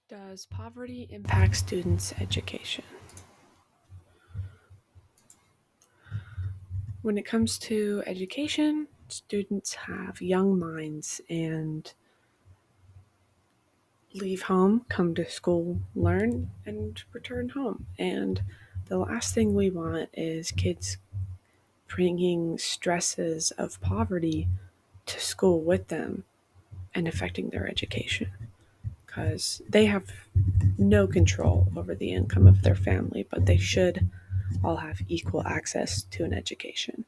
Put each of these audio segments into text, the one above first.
Does poverty impact students' education? When it comes to education, students have young minds and leave home, come to school, learn, and return home. And the last thing we want is kids bringing stresses of poverty to school with them and affecting their education because they have no control over the income of their family, but they should all have equal access to an education.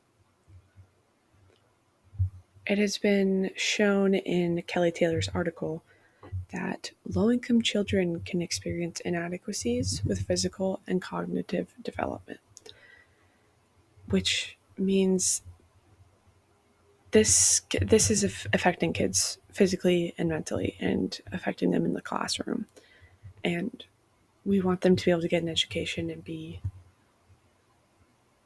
It has been shown in Kelly Taylor's article that low income children can experience inadequacies with physical and cognitive development, which means this is affecting kids physically and mentally and affecting them in the classroom. And we want them to be able to get an education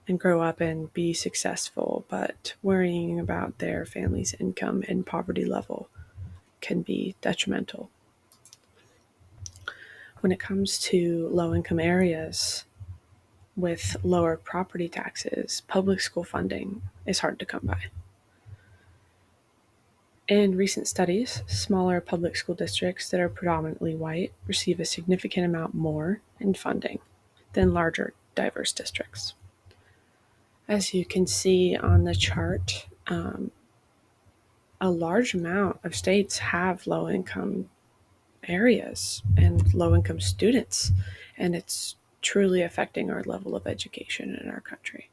and grow up and be successful, but worrying about their family's income and poverty level can be detrimental. When it comes to low income areas with lower property taxes, public school funding is hard to come by. In recent studies, smaller public school districts that are predominantly white receive a significant amount more in funding than larger, diverse districts. As you can see on the chart, a large amount of states have low income areas and low income students, and it's truly affecting our level of education in our country.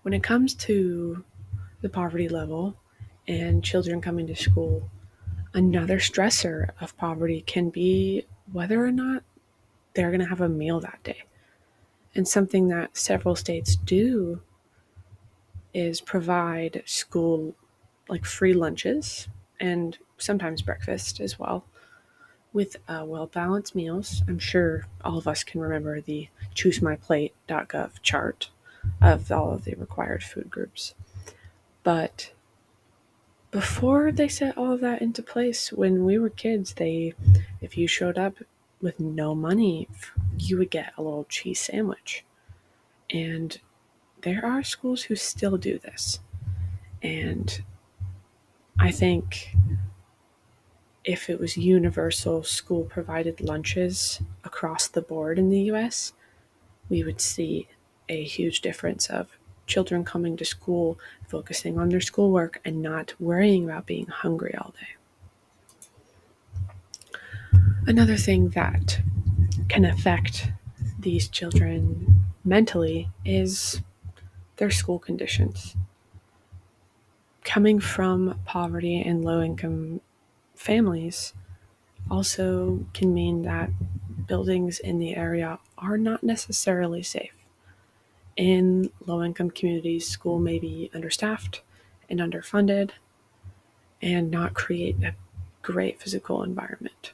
When it comes to the poverty level and children coming to school, another stressor of poverty can be whether or not they're going to have a meal that day. And something that several states do is provide school like free lunches and sometimes breakfast as well with well balanced meals. I'm sure all of us can remember the choosemyplate.gov chart of all of the required food groups. But before they set all of that into place, when we were kids, if you showed up with no money, you would get a little cheese sandwich. And there are schools who still do this. And I think if it was universal school provided lunches across the board in the US, we would see a huge difference of children coming to school, focusing on their schoolwork, and not worrying about being hungry all day. Another thing that can affect these children mentally is their school conditions. Coming from poverty and low income families also can mean that buildings in the area are not necessarily safe. In low income communities, school may be understaffed and underfunded and not create a great physical environment.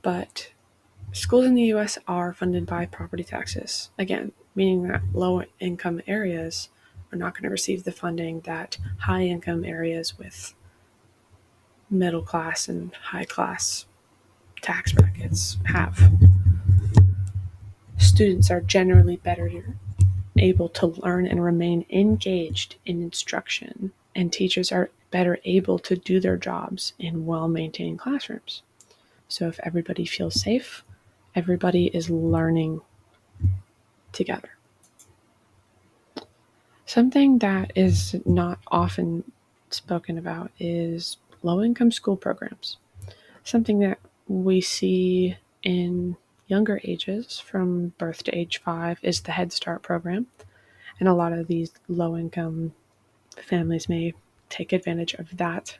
But schools in the US are funded by property taxes, again, meaning that low income areas are not going to receive the funding that high income areas with middle class and high class tax brackets have. Students are generally better able to learn and remain engaged in instruction, and teachers are better able to do their jobs in well maintained classrooms. So if everybody feels safe, everybody is learning together. Something that is not often spoken about is low income school programs. Something that we see in younger ages from birth to age 5 is the Head Start program. And a lot of these low income families may take advantage of that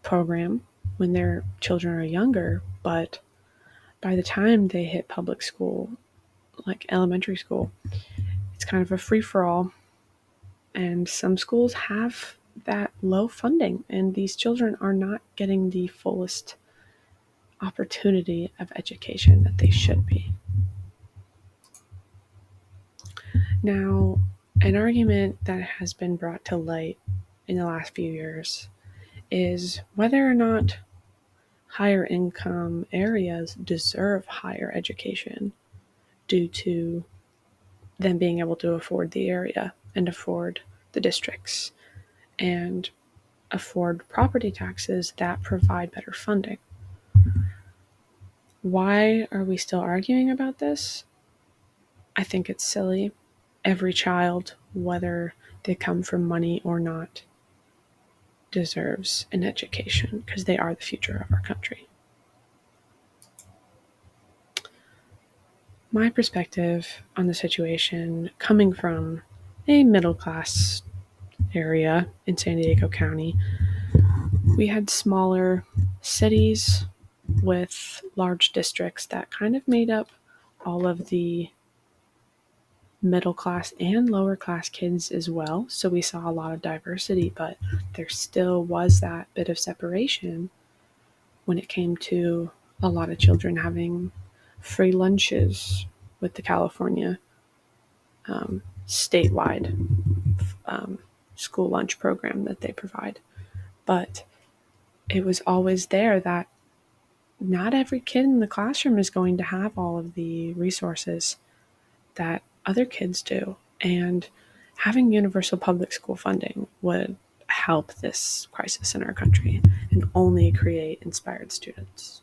program when their children are younger, but by the time they hit public school, like elementary school, it's kind of a free for all. And some schools have that low funding, and these children are not getting the fullest opportunity of education that they should be. Now, an argument that has been brought to light in the last few years is whether or not higher income areas deserve higher education due to them being able to afford the area and afford the districts and afford property taxes that provide better funding. Why are we still arguing about this? I think it's silly. Every child, whether they come from money or not, deserves an education because they are the future of our country. My perspective on the situation, coming from a middle class area in San Diego County, we had smaller cities with large districts that kind of made up all of the middle class and lower class kids as well. So we saw a lot of diversity, but there still was that bit of separation when it came to a lot of children having free lunches with the California statewide school lunch program that they provide. But it was always there that not every kid in the classroom is going to have all of the resources that other kids do. And having universal public school funding would help this crisis in our country and only create inspired students.